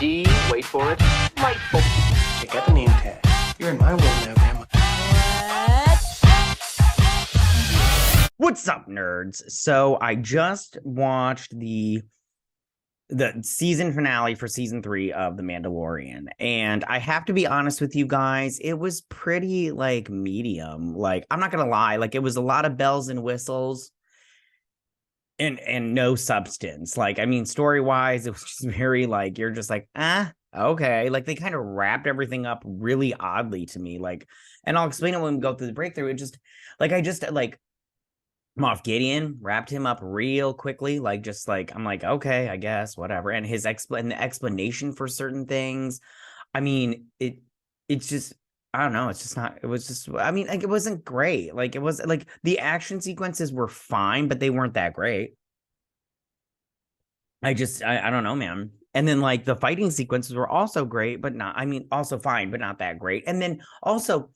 D, wait for it, delightful. Check out the name tag. You're in my world now, Grandma. What's up, nerds? So I just watched the season finale for season 3 of The Mandalorian, and I have to be honest with you guys, it was pretty like medium. Like, I'm not gonna lie, like it was a lot of bells and whistles and no substance. Like, I mean, story-wise, it was just very like, you're just like, okay. Like, they kind of wrapped everything up really oddly to me. Like, and I'll explain it when we go through the breakthrough. It just like Moth Gideon wrapped him up real quickly, like just like I'm like, okay, I guess, whatever. And his the explanation for certain things. I mean, it's just, I don't know, it's just not, it was just, I mean, like, it wasn't great. Like, it was like the action sequences were fine, but they weren't that great. I don't know, man. And then like the fighting sequences were also great, but not, I mean, also fine, but not that great. And then also,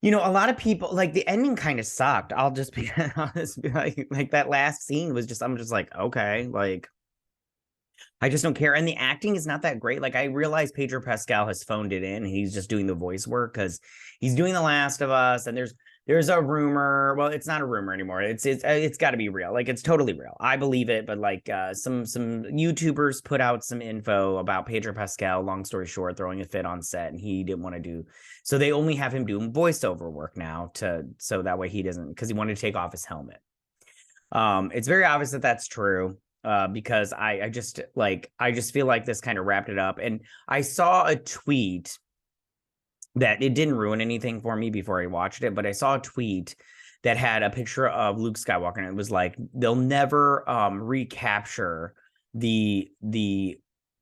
you know, a lot of people, like, the ending kind of sucked. I'll just be honest. Like that last scene was just, I'm just like, okay, like, I just don't care. And the acting is not that great. Like, I realize Pedro Pascal has phoned it in and he's just doing the voice work because he's doing The Last of Us. And there's a rumor. Well, it's not a rumor anymore. It's got to be real. Like, it's totally real. I believe it. But like, some YouTubers put out some info about Pedro Pascal. Long story short, throwing a fit on set, and he didn't want to do. So they only have him doing voiceover work now so that way he doesn't, because he wanted to take off his helmet. It's very obvious that that's true. Because I just feel like this kind of wrapped it up. And I saw a tweet that it didn't ruin anything for me before I watched it, but I saw a tweet that had a picture of Luke Skywalker, and it was like, they'll never recapture they'll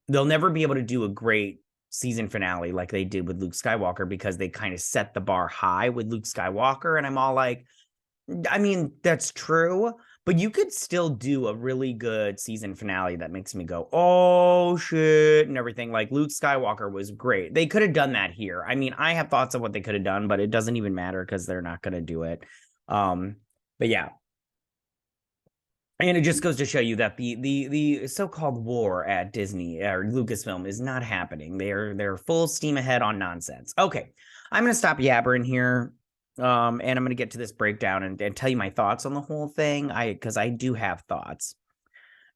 never be able to do a great season finale like they did with Luke Skywalker, because they kind of set the bar high with Luke Skywalker. And I'm all like, I mean, that's true, but you could still do a really good season finale that makes me go, oh shit, and everything. Like, Luke Skywalker was great. They could have done that here. I mean, I have thoughts of what they could have done, but it doesn't even matter because they're not going to do it. But yeah. And it just goes to show you that the so-called war at Disney or Lucasfilm is not happening. They're full steam ahead on nonsense. Okay, I'm going to stop yabbering here. And I'm going to get to this breakdown and tell you my thoughts on the whole thing. Because I do have thoughts.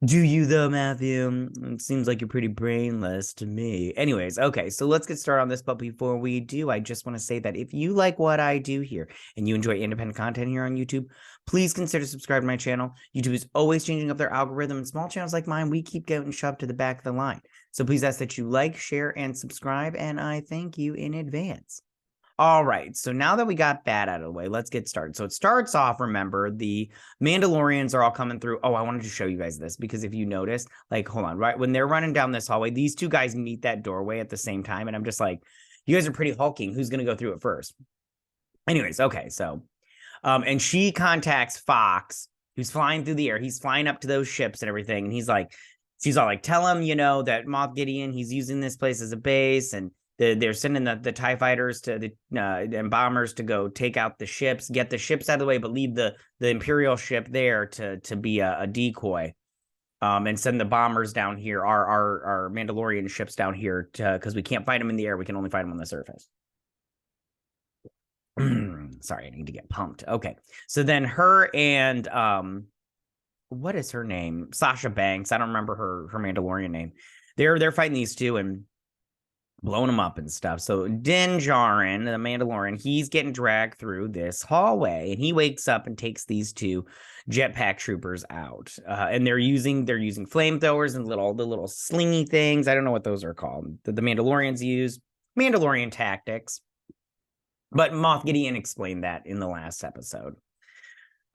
Do you though, Matthew? It seems like you're pretty brainless to me. Anyways, okay, so let's get started on this. But before we do, I just want to say that if you like what I do here and you enjoy independent content here on YouTube, please consider subscribing to my channel. YouTube is always changing up their algorithm, and small channels like mine, we keep getting shoved to the back of the line. So please ask that you like, share, and subscribe, and I thank you in advance. All right, so now that we got that out of the way, let's get started. So it starts off, remember, the Mandalorians are all coming through. Oh, I wanted to show you guys this, because if you noticed, like, hold on, right when they're running down this hallway, these two guys meet that doorway at the same time, and I'm just like, you guys are pretty hulking. Who's going to go through it first? Anyways, okay, so, and she contacts Fox, who's flying through the air. He's flying up to those ships and everything, and she's all like, tell him, you know, that Moth Gideon, he's using this place as a base, and they're sending the TIE fighters to and bombers to go take out the ships, get the ships out of the way, but leave the Imperial ship there to be a decoy, and send the bombers down here, our Mandalorian ships down here, because we can't fight them in the air, we can only fight them on the surface. Sorry, I need to get pumped. Okay, so then her and what is her name? Sasha Banks. I don't remember her Mandalorian name. They're fighting these two and blowing them up and stuff. So Din Djarin, the Mandalorian, he's getting dragged through this hallway, and he wakes up and takes these two jetpack troopers out. And they're using flamethrowers and the little slingy things. I don't know what those are called. The Mandalorians use Mandalorian tactics. But Moth Gideon explained that in the last episode.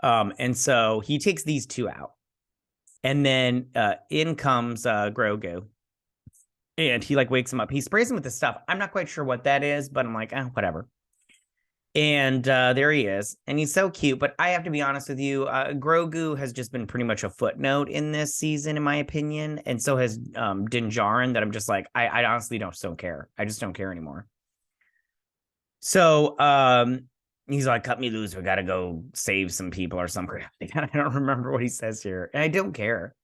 And so he takes these two out. And then in comes Grogu. And he like wakes him up. He sprays him with this stuff. I'm not quite sure what that is, but I'm like, whatever. And there he is. And he's so cute. But I have to be honest with you, Grogu has just been pretty much a footnote in this season, in my opinion. And so has Din Djarin, that I'm just like, I honestly don't care. I just don't care anymore. So he's like, cut me loose. We got to go save some people or something. I don't remember what he says here. And I don't care.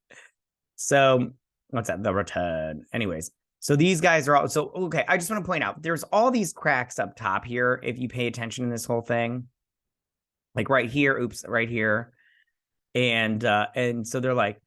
So what's that? The return. Anyways. So these guys are all okay. I just want to point out there's all these cracks up top here. If you pay attention in this whole thing, like right here, oops, right here, and so they're like,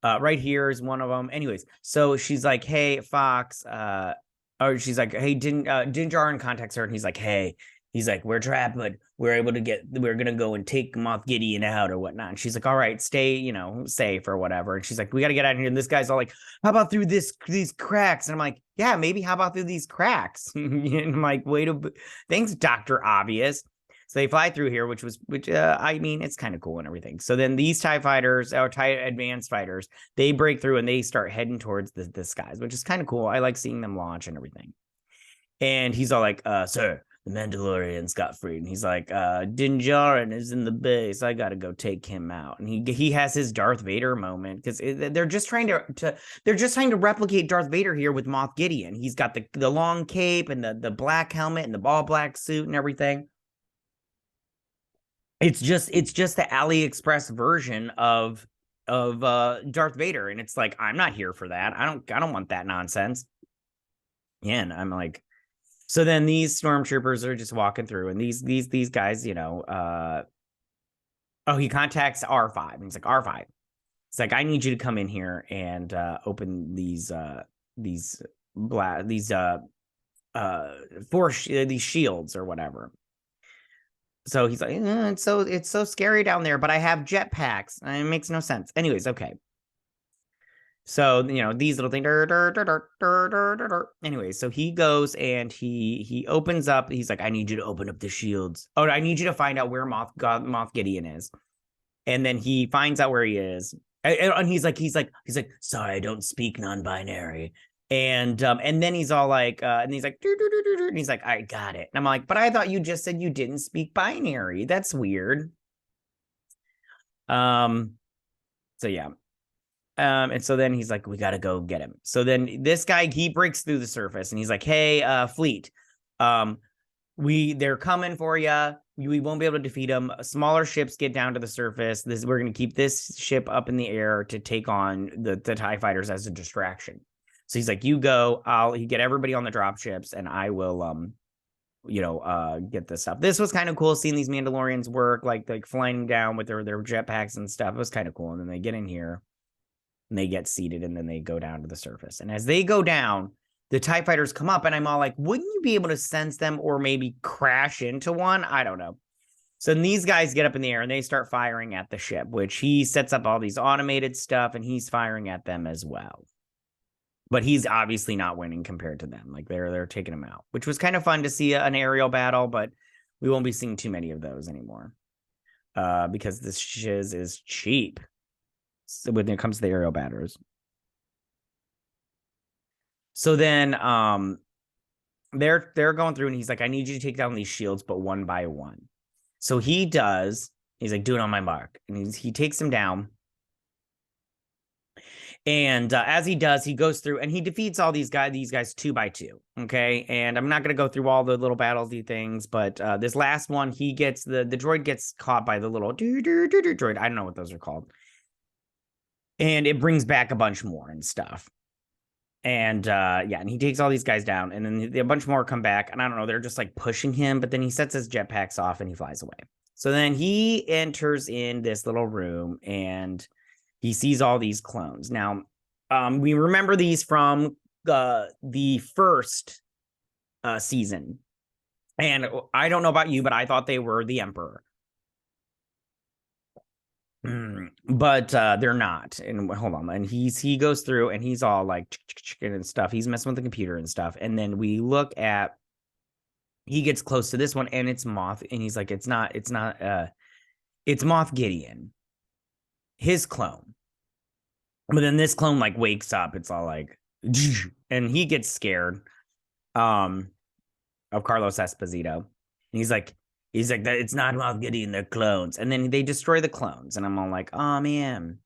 right here is one of them. Anyways, so she's like, hey, Fox, or she's like, hey, Din Djarin contacts her, and he's like, hey, he's like, we're trapped, but we're gonna go and take Moth Gideon out or whatnot. And she's like, all right, stay, safe or whatever. And she's like, we got to get out of here. And this guy's all like, how about through these cracks? And I'm like, yeah, maybe. How about through these cracks? And I'm like, thanks, Dr. Obvious. So they fly through here, which I mean, it's kind of cool and everything. So then these TIE fighters, or TIE advanced fighters, they break through and they start heading towards the skies, which is kind of cool. I like seeing them launch and everything. And he's all like, sir, the Mandalorian's got freed. And he's like, Din Djarin is in the base. I got to go take him out. And he has his Darth Vader moment because they're just trying to replicate Darth Vader here with Moth Gideon. He's got the long cape and the black helmet and the all black suit and everything. It's just the AliExpress version of Darth Vader, and it's like, I'm not here for that. I don't want that nonsense. Yeah, and I'm like, so then these stormtroopers are just walking through, and these guys, he contacts R5, and he's like, R5. It's like, I need you to come in here and open these shields or whatever. So he's like, it's so scary down there, but I have jetpacks. It makes no sense. Anyways, okay. So, these little things. Anyway, so he goes and he opens up. He's like, I need you to open up the shields. Oh, I need you to find out where Moth Gideon is. And then he finds out where he is. And he's like, sorry, I don't speak non-binary. And then he's all like, and he's like, and he's like, I got it. And I'm like, but I thought you just said you didn't speak binary. That's weird. So yeah. And so then he's like, we got to go get him. So then this guy, he breaks through the surface and he's like, hey, fleet, they're coming for you. We won't be able to defeat them. Smaller ships get down to the surface. We're going to keep this ship up in the air to take on the TIE fighters as a distraction. So he's like, you go, I'll get everybody on the drop ships and I will, get this stuff. This was kind of cool seeing these Mandalorians work, like flying down with their jetpacks and stuff. It was kind of cool. And then they get in here and they get seated and then they go down to the surface. And as they go down, the TIE fighters come up and I'm all like, wouldn't you be able to sense them or maybe crash into one? I don't know. So then these guys get up in the air and they start firing at the ship, which he sets up all these automated stuff and he's firing at them as well. But he's obviously not winning compared to them. Like they're taking him out, which was kind of fun to see an aerial battle, but we won't be seeing too many of those anymore because this shiz is cheap. So when it comes to the aerial batters. So then they're going through and he's like, I need you to take down these shields, but one by one. So he does. He's like, do it on my mark. And he takes them down. And as he does, he goes through and he defeats all these guys 2 by 2. Okay. And I'm not going to go through all the little battlesy things, but this last one, he gets the droid gets caught by the little droid. I don't know what those are called. And it brings back a bunch more and stuff. And and he takes all these guys down and then a bunch more come back. And I don't know, they're just like pushing him, but then he sets his jetpacks off and he flies away. So then he enters in this little room and he sees all these clones. Now, we remember these from the first season. And I don't know about you, but I thought they were the Emperor. But they're not. And hold on. And he goes through and he's all like and stuff. He's messing with the computer and stuff. And then we look at, he gets close to this one and it's Moth. And he's like, it's Moth Gideon, his clone. But then this clone like wakes up. It's all like, and he gets scared of Carlos Esposito. And he's like, that it's not Moth Gideon, they're clones. And then they destroy the clones. And I'm all like, oh man.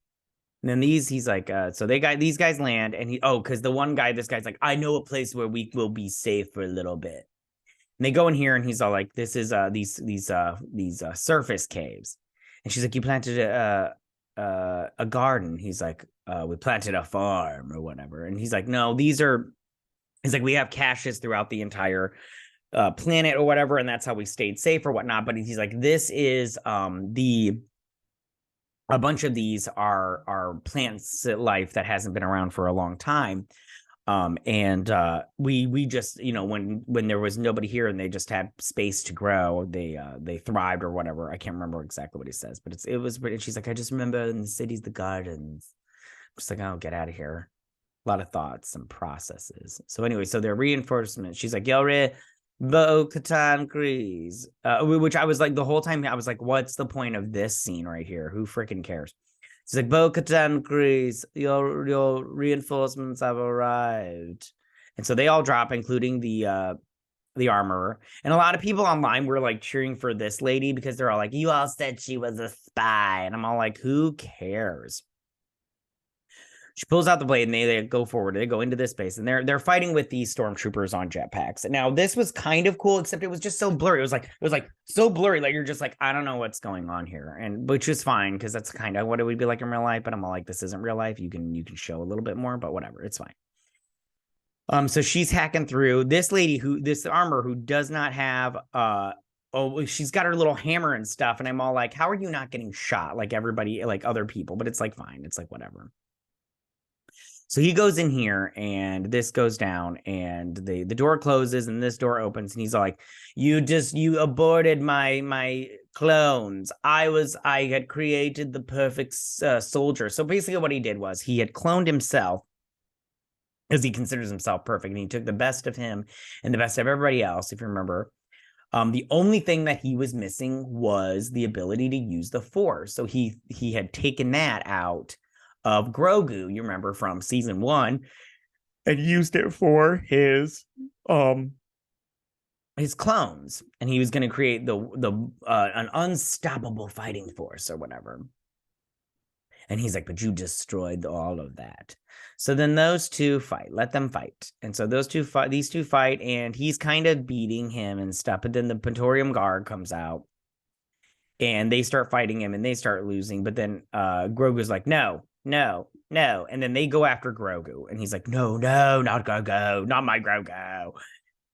And then he's like, so these guys land and because the one guy, this guy's like, I know a place where we will be safe for a little bit. And they go in here and he's all like, this is these surface caves. And she's like, you planted a garden. He's like, we planted a farm or whatever. And he's like, no, these are He's like, we have caches throughout the entire planet or whatever, and that's how we stayed safe or whatnot. But he's like, this is a bunch of these are plants life that hasn't been around for a long time. And we just, you know, when there was nobody here and they just had space to grow, they thrived or whatever. I can't remember exactly what he says, but it was. She's like, I just remember in the cities, the gardens. I'm just like, oh, get out of here. A lot of thoughts and processes. So anyway, so their reinforcement. She's like, Yore, Bo Katan Grease. Which I was like, the whole time I was like, what's the point of this scene right here? Who freaking cares? She's like, Bo Katan Grease, your reinforcements have arrived. And so they all drop, including the armorer. And a lot of people online were like cheering for this lady because they're all like, you all said she was a spy. And I'm all like, who cares? She pulls out the blade and they go forward. They go into this space and they're fighting with these stormtroopers on jetpacks. Now this was kind of cool, except it was just so blurry. It was like so blurry, like you're just like, I don't know what's going on here, and which is fine because that's kind of what it would be like in real life. But I'm all like, this isn't real life. You can show a little bit more, but whatever, it's fine. So she's hacking through this lady this armor who does not have she's got her little hammer and stuff, and I'm all like, how are you not getting shot like everybody, like other people? But it's like fine, it's like whatever. So he goes in here and this goes down and the door closes and this door opens and he's like, you aborted my clones. I had created the perfect soldier. So basically what he did was he had cloned himself because he considers himself perfect, and he took the best of him and the best of everybody else, if you remember. The only thing that he was missing was the ability to use the Force. So he had taken that out of Grogu, you remember from season 1, and used it for his clones, and he was going to create an unstoppable fighting force or whatever. And he's like, but you destroyed all of that. So then those two fight. Let them fight. And so these two fight, and he's kind of beating him and stuff. But then the Praetorian Guard comes out, and they start fighting him, and they start losing. But then Grogu's like, no. And then they go after Grogu. And he's like, no, not Grogu. Not my Grogu.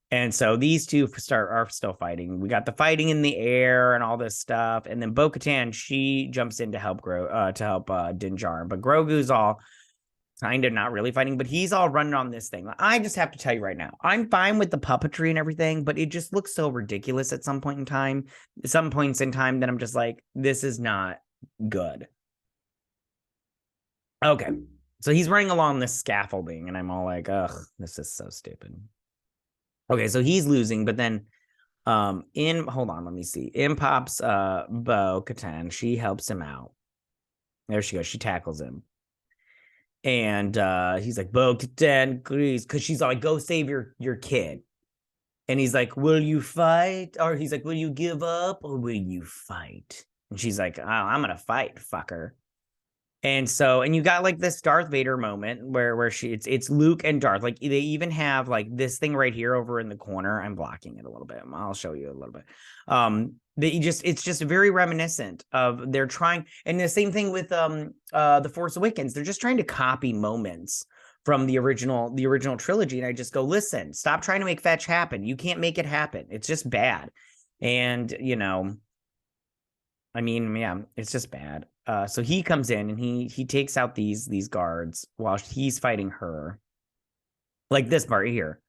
And so these two are still fighting. We got the fighting in the air and all this stuff. And then Bo-Katan, she jumps in to help Din Djarin. But Grogu's all kind of not really fighting, but he's all running on this thing. I just have to tell you right now, I'm fine with the puppetry and everything, but it just looks so ridiculous at some points in time that I'm just like, this is not good. Okay, so he's running along this scaffolding, and I'm all like, ugh, this is so stupid. Okay, so he's losing, but then hold on, let me see. In pops Bo-Katan. She helps him out. There she goes. She tackles him. And he's like, Bo-Katan agrees, because she's like, go save your kid. And he's like, will you fight? Or he's like, will you give up or will you fight? And she's like, oh, I'm gonna fight, fucker. And so, and you got like this Darth Vader moment where it's Luke and Darth. Like they even have like this thing right here over in the corner. I'm blocking it a little bit. I'll show you a little bit. It's just very reminiscent of they're trying, and the same thing with The Force Awakens. They're just trying to copy moments from the original trilogy. And I just go, listen, stop trying to make fetch happen. You can't make it happen. It's just bad. And I mean, yeah, it's just bad. So he comes in and he takes out these guards while he's fighting her. Like this part here.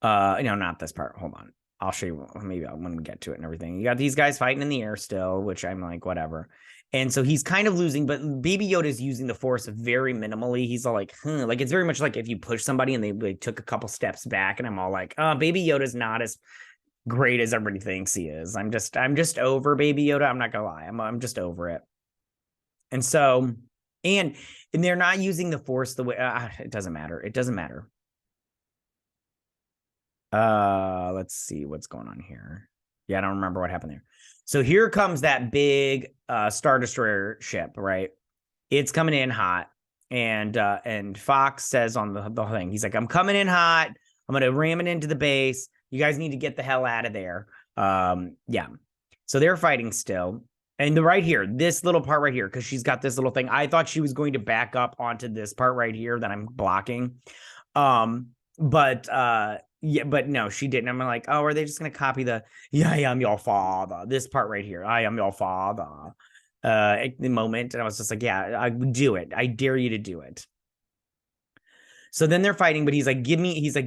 Not this part. Hold on. I'll show you maybe when we get to it and everything. You got these guys fighting in the air still, which I'm like, whatever. And so he's kind of losing, but Baby Yoda is using the Force very minimally. He's all like, like it's very much like if you push somebody and they took a couple steps back, and I'm all like, Baby Yoda's not as great as everybody thinks he is. I'm just over Baby Yoda. I'm not gonna lie. I'm just over it. And so, and they're not using the Force the way it doesn't matter. It doesn't matter. Let's see what's going on here. Yeah, I don't remember what happened there. So here comes that big Star Destroyer ship, right? It's coming in hot, and Fox says on the thing, he's like, I'm coming in hot. I'm gonna ram it into the base. You guys need to get the hell out of there. Yeah. So they're fighting still. And right here, this little part right here, because she's got this little thing. I thought she was going to back up onto this part right here that I'm blocking. but yeah, but no, she didn't. I'm like, oh, are they just gonna copy the "Yeah, I am your father"? This part right here, "I am your father." At the moment, and I was just like, yeah, I would do it. I dare you to do it. So then they're fighting, but he's like, give me the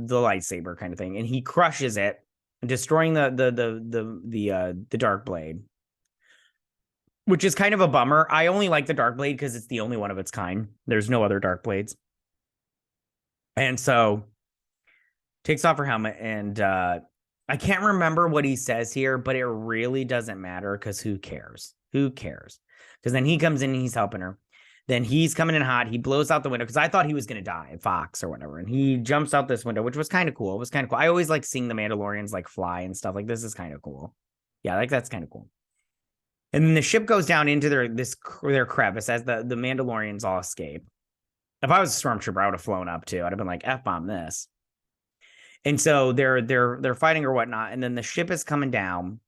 lightsaber kind of thing, and he crushes it, destroying the dark blade, which is kind of a bummer. I only like the dark blade because it's the only one of its kind. There's no other dark blades. And so takes off her helmet, and I can't remember what he says here, but it really doesn't matter because who cares? Who cares? Because then he comes in and he's helping her. Then he's coming in hot. He blows out the window because I thought he was going to die, Fox or whatever. And he jumps out this window, which was kind of cool. It was kind of cool. I always like seeing the Mandalorians like fly and stuff. Like, this is kind of cool. Yeah, like that's kind of cool. And then the ship goes down into their crevice as the Mandalorians all escape. If I was a stormtrooper, I would have flown up too. I'd have been like, F-bomb this. And so they're fighting or whatnot. And then the ship is coming down.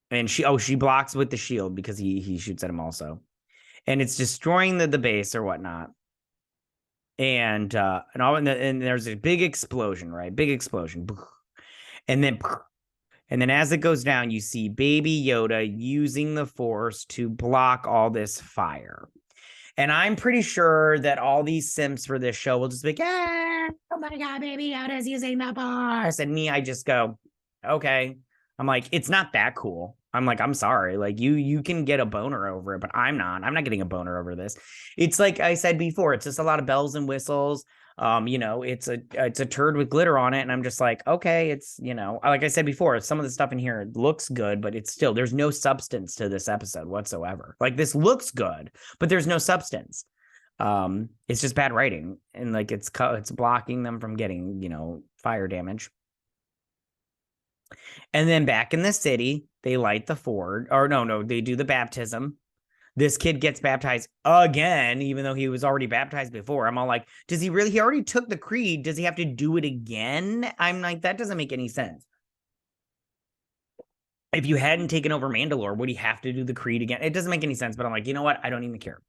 And she blocks with the shield because he shoots at him also. And it's destroying the base or whatnot. And there's a big explosion, right? Big explosion. And then as it goes down, you see Baby Yoda using the Force to block all this fire. And I'm pretty sure that all these simps for this show will just be like, yeah, oh my God, Baby Yoda's using the Force. And me, I just go, okay. I'm like, it's not that cool. I'm like, I'm sorry. Like, you can get a boner over it, but I'm not getting a boner over this. It's like I said before, it's just a lot of bells and whistles. It's a turd with glitter on it, and I'm just like, okay, it's, like I said before, some of the stuff in here looks good, but it's still, there's no substance to this episode whatsoever. Like, this looks good, but there's no substance. It's just bad writing, and like it's blocking them from getting fire damage. And then back in the city, they light the forge, or no, they do the baptism. This kid gets baptized again, even though he was already baptized before. I'm all like, does he really? He already took the creed. Does he have to do it again? I'm like, that doesn't make any sense. If you hadn't taken over Mandalore, would he have to do the creed again? It doesn't make any sense, but I'm like, you know what? I don't even care.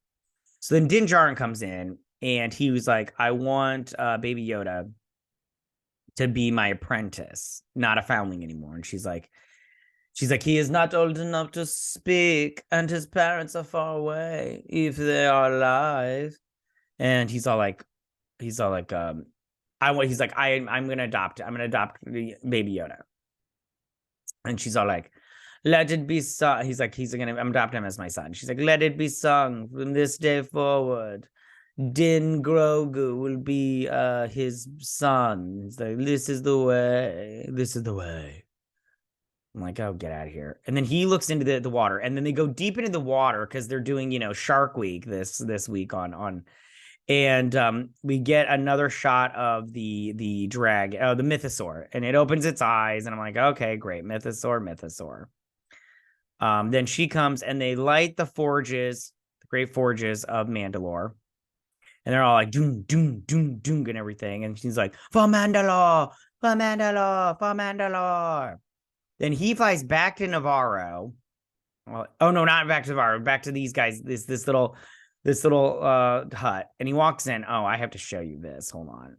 So then Din Djarin comes in, and he was like, I want Baby Yoda to be my apprentice, not a foundling anymore. And she's like, he is not old enough to speak, and his parents are far away, if they are alive. And he's like, I'm gonna adopt Baby Yoda. And she's all like, let it be sung. He's like, I'm adopting him as my son. She's like, let it be sung from this day forward. Din Grogu will be his son. He's like, this is the way. This is the way. I'm like, oh, get out of here. And then he looks into the water, and then they go deep into the water because they're doing, Shark Week this week on. And we get another shot of the the mythosaur, and it opens its eyes, and I'm like, okay, great, mythosaur. Then she comes, and they light the great forges of Mandalore. And they're all like, doom, doom, doom, doom, and everything. And she's like, for Mandalore, for Mandalore, for Mandalore. Then he flies back to Navarro. Oh no, not back to Navarro, back to these guys, this little hut. And he walks in. Oh, I have to show you this. Hold on.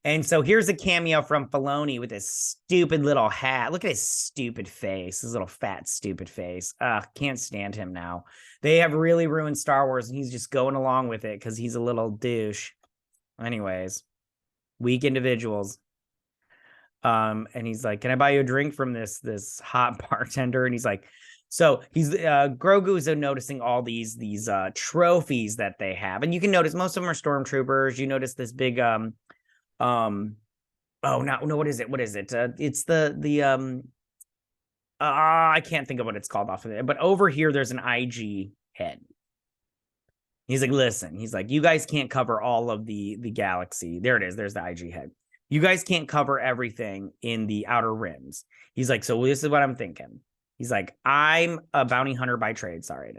And so here's a cameo from Filoni with his stupid little hat. Look at his stupid face, his little fat, stupid face. Can't stand him now. They have really ruined Star Wars, and he's just going along with it because he's a little douche. Anyways, weak individuals. And he's like, can I buy you a drink from this hot bartender? And he's like, so he's Grogu is noticing all these trophies that they have, and you can notice most of them are stormtroopers. You notice this big what is it? It's the I can't think of what it's called off of it, but over here there's an IG head. He's like, listen, he's like, you guys can't cover all of the galaxy. There it is. There's the IG head. You guys can't cover everything in the outer rims. He's like, so this is what I'm thinking. He's like, I'm a bounty hunter by trade. Sorry,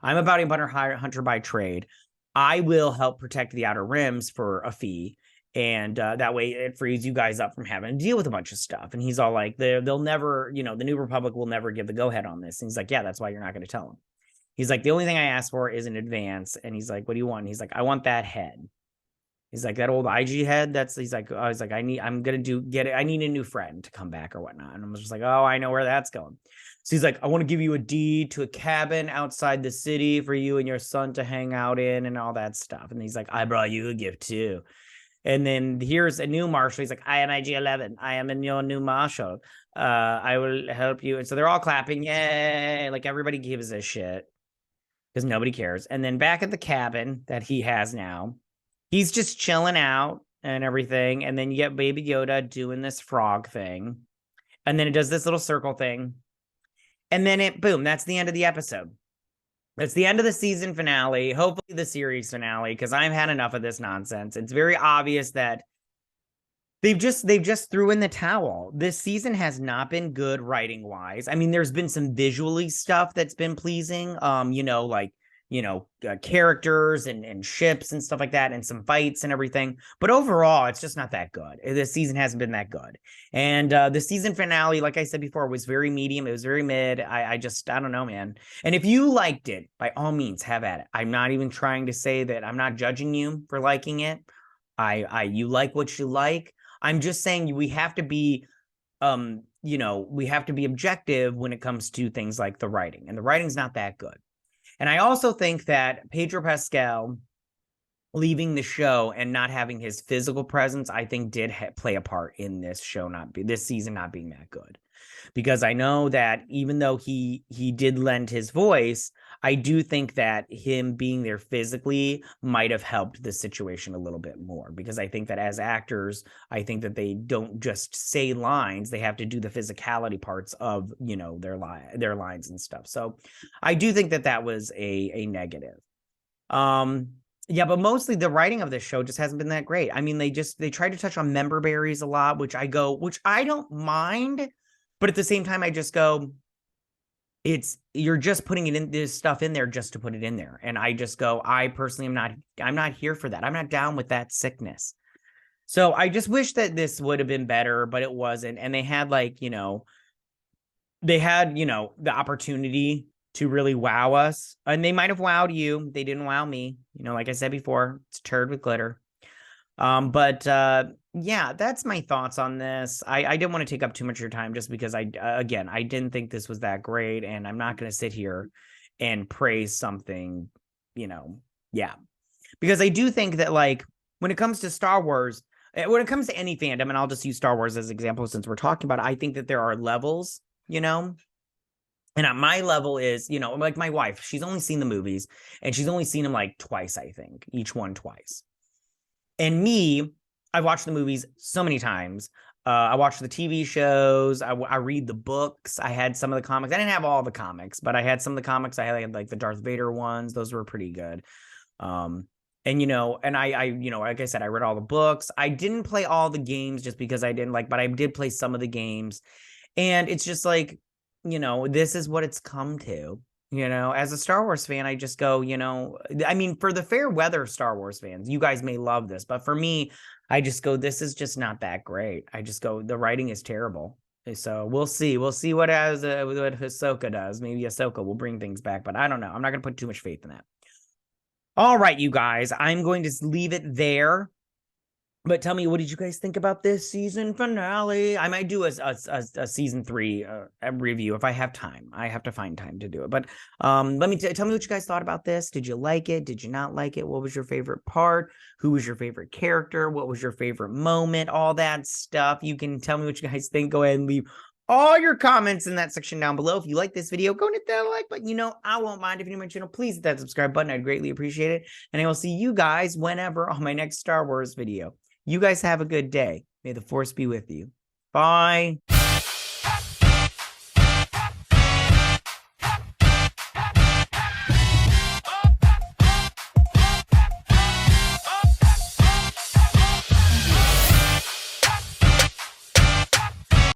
I'm a bounty hunter by trade. I will help protect the outer rims for a fee. And that way it frees you guys up from having to deal with a bunch of stuff. And he's all like, they'll never, the New Republic will never give the go-ahead on this. And he's like, yeah, that's why you're not going to tell him. He's like, the only thing I asked for is an advance. And he's like, what do you want? And he's like, I want that head. He's like, that old IG head. He's like, I was like, I need a new friend to come back or whatnot. And I was just like, oh, I know where that's going. So he's like, I want to give you a deed to a cabin outside the city for you and your son to hang out in and all that stuff. And he's like, I brought you a gift too. And then here's a new marshal. He's like, I am IG-11. I am in your new marshal. I will help you. And so they're all clapping. Yay. Like everybody gives a shit because nobody cares. And then back at the cabin that he has now, he's just chilling out and everything. And then you get Baby Yoda doing this frog thing. And then it does this little circle thing. And then boom, that's the end of the episode. It's the end of the season finale, hopefully the series finale, because I've had enough of this nonsense. It's very obvious that they've just threw in the towel. This season has not been good writing wise. I mean, there's been some visually stuff that's been pleasing. Characters and ships and stuff like that, and some fights and everything. But overall, it's just not that good. This season hasn't been that good. And the season finale, like I said before, was very medium. It was very mid. I don't know, man. And if you liked it, by all means, have at it. I'm not even trying to say that I'm not judging you for liking it. You like what you like. I'm just saying we have to be we have to be objective when it comes to things like the writing. And the writing's not that good. And I also think that Pedro Pascal leaving the show and not having his physical presence, I think did play a part in this season not being that good. Because I know that even though he did lend his voice, I do think that him being there physically might have helped the situation a little bit more. Because I think that as actors, I think that they don't just say lines, they have to do the physicality parts of, their lines and stuff. So I do think that was a negative. Yeah, but mostly the writing of this show just hasn't been that great. I mean, they tried to touch on member berries a lot, which I don't mind. But at the same time, I just go, you're just putting this stuff in there just to put it in there. And I just go, I personally I'm not here for that. I'm not down with that sickness. So I just wish that this would have been better, but it wasn't. And they had the opportunity to really wow us. And they might have wowed you. They didn't wow me. Like I said before, it's a turd with glitter. Yeah, that's my thoughts on this. I didn't want to take up too much of your time just because I didn't think this was that great, and I'm not going to sit here and praise something, yeah. Because I do think that when it comes to Star Wars, when it comes to any fandom, and I'll just use Star Wars as an example since we're talking about it, I think that there are levels, And at my level is, like my wife, she's only seen the movies and she's only seen them twice, I think, each one twice. And me, I've watched the movies so many times. I watched the TV shows. I read the books. I had some of the comics. I didn't have all the comics, but I had some of the comics. I had the Darth Vader ones. Those were pretty good. And I like I said, I read all the books. I didn't play all the games just because I didn't but I did play some of the games. And it's just this is what it's come to. As a Star Wars fan, I just go, I mean, for the fair weather Star Wars fans, you guys may love this, but for me, I just go, this is just not that great. I just go, the writing is terrible. So we'll see. We'll see what Ahsoka does. Maybe Ahsoka will bring things back, but I don't know. I'm not going to put too much faith in that. All right, you guys, I'm going to leave it there. But tell me, what did you guys think about this season finale? I might do a season 3 review if I have time. I have to find time to do it. But tell me what you guys thought about this. Did you like it? Did you not like it? What was your favorite part? Who was your favorite character? What was your favorite moment? All that stuff. You can tell me what you guys think. Go ahead and leave all your comments in that section down below. If you like this video, go and hit that like button. I won't mind. If you're new to my channel, please hit that subscribe button. I'd greatly appreciate it. And I will see you guys whenever on my next Star Wars video. You guys have a good day. May the Force be with you. Bye.